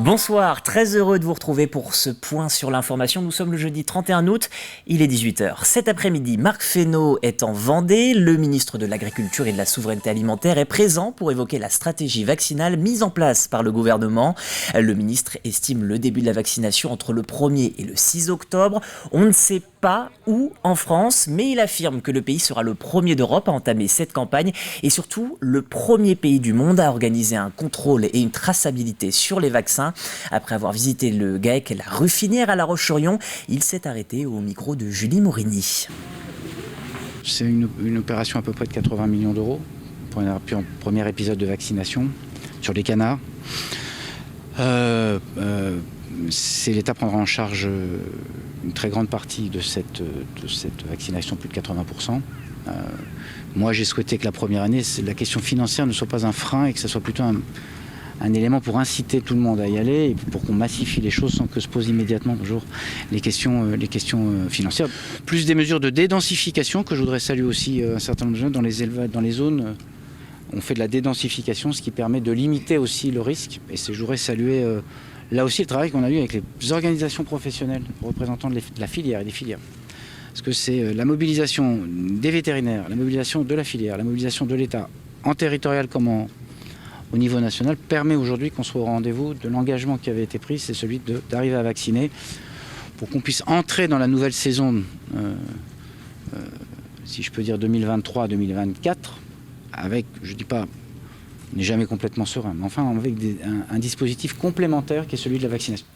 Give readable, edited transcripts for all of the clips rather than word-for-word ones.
Bonsoir, très heureux de vous retrouver pour ce point sur l'information. Nous sommes le jeudi 31 août, il est 18h. Cet après-midi, Marc Fesneau est en Vendée. Le ministre de l'Agriculture et de la Souveraineté Alimentaire est présent pour évoquer la stratégie vaccinale mise en place par le gouvernement. Le ministre estime le début de la vaccination entre le 1er et le 6 octobre. On ne sait pas où en France, mais il affirme que le pays sera le premier d'Europe à entamer cette campagne et surtout le premier pays du monde à organiser un contrôle et une traçabilité sur les vaccins. Après avoir visité le GAEC et la Ruffinière à La Roche-sur-Yon, il s'est arrêté au micro de Julie Morini. C'est une opération à peu près de 80 millions d'euros pour un premier épisode de vaccination sur les canards. L'État prendra en charge une très grande partie de cette vaccination, plus de 80%. Moi, j'ai souhaité que la première année, la question financière ne soit pas un frein et que ce soit plutôt un élément pour inciter tout le monde à y aller et pour qu'on massifie les choses sans que se posent immédiatement toujours les questions financières. Plus des mesures de dédensification que je voudrais saluer aussi un certain nombre de gens dans les zones. On fait de la dédensification, ce qui permet de limiter aussi le risque. Et je voudrais saluer là aussi le travail qu'on a eu avec les organisations professionnelles, représentants de la filière et des filières. Parce que c'est la mobilisation des vétérinaires, la mobilisation de la filière, la mobilisation de l'État, en territorial comme au niveau national, permet aujourd'hui qu'on soit au rendez-vous de l'engagement qui avait été pris, c'est celui d'arriver à vacciner pour qu'on puisse entrer dans la nouvelle saison, si je peux dire 2023-2024, avec, je ne dis pas, on n'est jamais complètement serein, mais enfin avec un dispositif complémentaire qui est celui de la vaccination.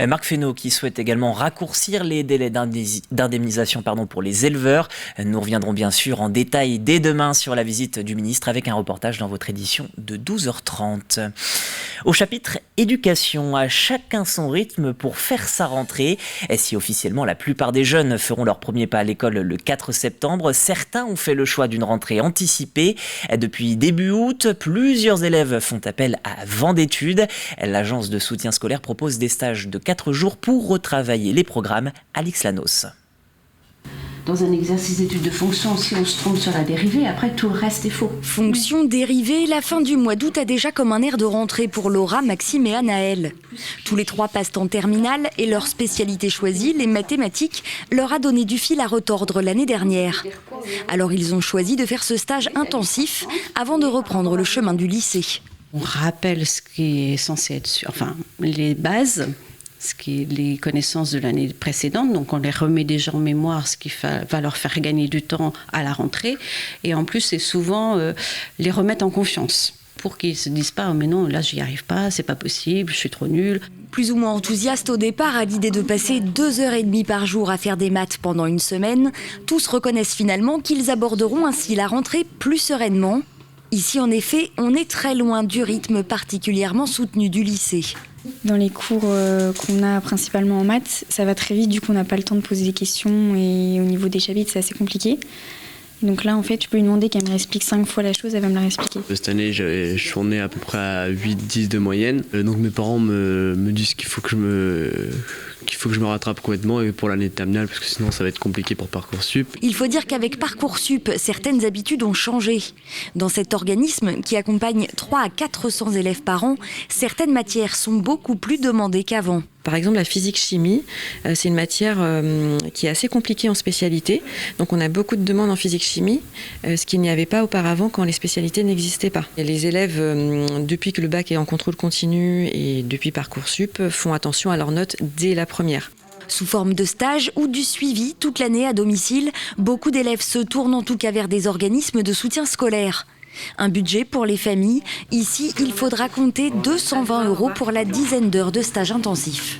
Marc Fesneau qui souhaite également raccourcir les délais d'indemnisation pour les éleveurs. Nous reviendrons bien sûr en détail dès demain sur la visite du ministre avec un reportage dans votre édition de 12h30. Au chapitre éducation, à chacun son rythme pour faire sa rentrée. Et si officiellement la plupart des jeunes feront leur premier pas à l'école le 4 septembre, certains ont fait le choix d'une rentrée anticipée. Depuis début août, plusieurs élèves font appel à Vendétudes. L'agence de soutien scolaire propose des stages de 4 jours pour retravailler les programmes. Alix Lanos. Dans un exercice d'étude de fonction, si on se trompe sur la dérivée, après tout le reste est faux. Fonction dérivée, la fin du mois d'août a déjà comme un air de rentrée pour Laura, Maxime et Anaël. Tous les trois passent en terminale et leur spécialité choisie, les mathématiques, leur a donné du fil à retordre l'année dernière. Alors ils ont choisi de faire ce stage intensif avant de reprendre le chemin du lycée. On rappelle ce qui est censé être les bases, ce qui est les connaissances de l'année précédente. Donc on les remet déjà en mémoire, ce qui va leur faire gagner du temps à la rentrée. Et en plus, c'est souvent les remettre en confiance pour qu'ils ne se disent pas « mais non, là, j'y arrive pas, c'est pas possible, je suis trop nulle ». Plus ou moins enthousiaste au départ à l'idée de passer 2h30 par jour à faire des maths pendant une semaine, tous reconnaissent finalement qu'ils aborderont ainsi la rentrée plus sereinement. Ici, en effet, on est très loin du rythme particulièrement soutenu du lycée. Dans les cours qu'on a principalement en maths, ça va très vite, du coup on n'a pas le temps de poser des questions et au niveau des chapitres c'est assez compliqué. Donc là en fait tu peux lui demander qu'elle me réexplique 5 fois la chose, elle va me la réexpliquer. Cette année je tournais à peu près à 8-10 de moyenne, donc mes parents me disent qu'il faut que je me rattrape complètement et pour l'année de terminale parce que sinon ça va être compliqué pour Parcoursup. Il faut dire qu'avec Parcoursup, certaines habitudes ont changé. Dans cet organisme qui accompagne 300 à 400 élèves par an, certaines matières sont beaucoup plus demandées qu'avant. Par exemple, la physique-chimie, c'est une matière qui est assez compliquée en spécialité. Donc on a beaucoup de demandes en physique-chimie, ce qu'il n'y avait pas auparavant quand les spécialités n'existaient pas. Et les élèves, depuis que le bac est en contrôle continu et depuis Parcoursup, font attention à leurs notes dès la première. Sous forme de stage ou du suivi toute l'année à domicile, beaucoup d'élèves se tournent en tout cas vers des organismes de soutien scolaire. Un budget pour les familles. Ici, il faudra compter 220 € pour la dizaine d'heures de stage intensif.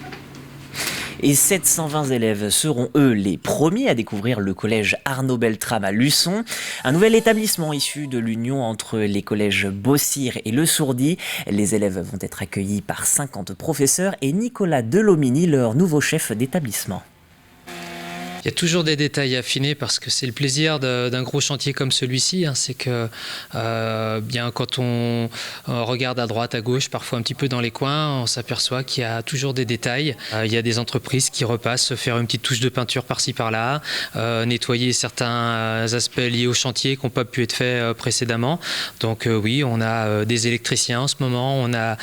Et 720 élèves seront, eux, les premiers à découvrir le collège Arnaud Beltrame à Luçon. Un nouvel établissement issu de l'union entre les collèges Bossire et Le Sourdy. Les élèves vont être accueillis par 50 professeurs et Nicolas Delomini, leur nouveau chef d'établissement. Il y a toujours des détails à affiner parce que c'est le plaisir d'un gros chantier comme celui-ci. C'est que bien quand on regarde à droite, à gauche, parfois un petit peu dans les coins, on s'aperçoit qu'il y a toujours des détails. Il y a des entreprises qui repassent faire une petite touche de peinture par-ci par-là, nettoyer certains aspects liés au chantier qui n'ont pas pu être faits précédemment. Donc oui, on a des électriciens en ce moment, on a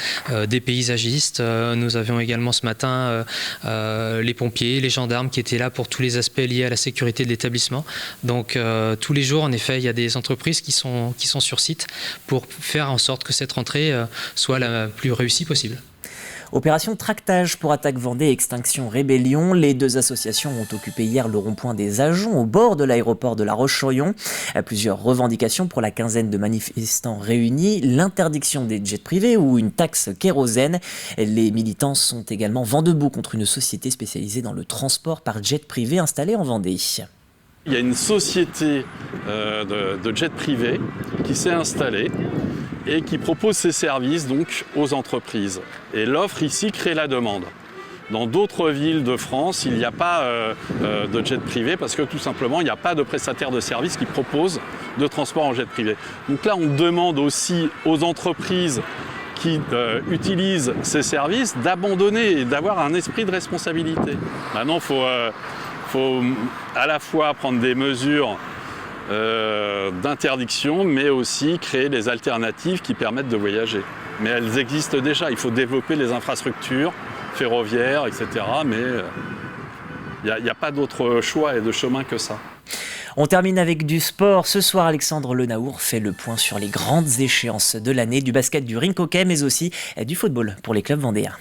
des paysagistes. Nous avions également ce matin les pompiers, les gendarmes qui étaient là pour tous les aspects liés à la sécurité de l'établissement. Donc tous les jours, en effet, il y a des entreprises qui sont sur site pour faire en sorte que cette rentrée soit la plus réussie possible. Opération tractage pour Attaque Vendée et Extinction Rébellion. Les deux associations ont occupé hier le rond-point des Ajoncs au bord de l'aéroport de La Roche-sur-Yon. Plusieurs revendications pour la quinzaine de manifestants réunis. L'interdiction des jets privés ou une taxe kérosène. Les militants sont également vent debout contre une société spécialisée dans le transport par jet privé installée en Vendée. Il y a une société de jet privé qui s'est installée et qui propose ses services donc aux entreprises. Et l'offre ici crée la demande. Dans d'autres villes de France, il n'y a pas de jet privé parce que tout simplement, il n'y a pas de prestataire de services qui propose de transport en jet privé. Donc là, on demande aussi aux entreprises qui utilisent ces services d'abandonner et d'avoir un esprit de responsabilité. Maintenant, il faut à la fois prendre des mesures d'interdiction, mais aussi créer des alternatives qui permettent de voyager. Mais elles existent déjà. Il faut développer les infrastructures ferroviaires, etc. Mais il n'y a pas d'autre choix et de chemin que ça. On termine avec du sport. Ce soir, Alexandre Lenaour fait le point sur les grandes échéances de l'année, du basket, du rink hockey, mais aussi du football pour les clubs vendéens.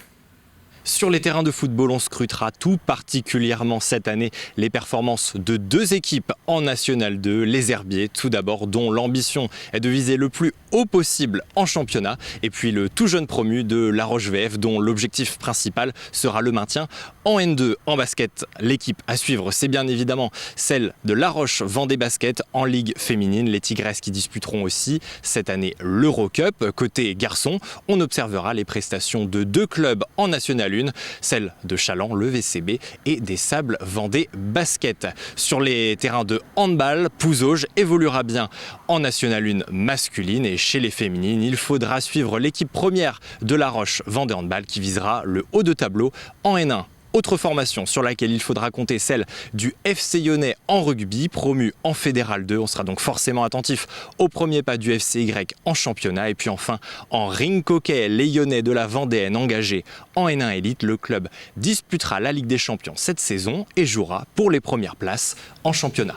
Sur les terrains de football, on scrutera tout particulièrement cette année les performances de deux équipes en National 2, les Herbiers tout d'abord, dont l'ambition est de viser le plus haut possible en championnat, et puis le tout jeune promu de La Roche VF, dont l'objectif principal sera le maintien en N2. En basket, l'équipe à suivre, c'est bien évidemment celle de La Roche Vendée Basket en Ligue féminine, les Tigresses qui disputeront aussi cette année l'Eurocup. Côté garçons, on observera les prestations de deux clubs en National 1, celle de Chaland, le VCB, et des Sables Vendée Basket. Sur les terrains de handball, Pouzauges évoluera bien en National 1 masculine, et chez les féminines, il faudra suivre l'équipe première de La Roche Vendée Handball qui visera le haut de tableau en N1. Autre formation sur laquelle il faudra compter, celle du FC Lyonnais en rugby, promu en Fédéral 2. On sera donc forcément attentif au premier pas du FCY en championnat. Et puis enfin, en rink hockey, les Lyonnais de la Vendéenne engagés en N1 Elite. Le club disputera la Ligue des Champions cette saison et jouera pour les premières places en championnat.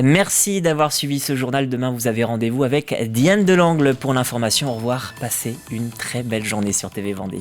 Merci d'avoir suivi ce journal. Demain, vous avez rendez-vous avec Diane Delangle pour l'information. Au revoir. Passez une très belle journée sur TV Vendée.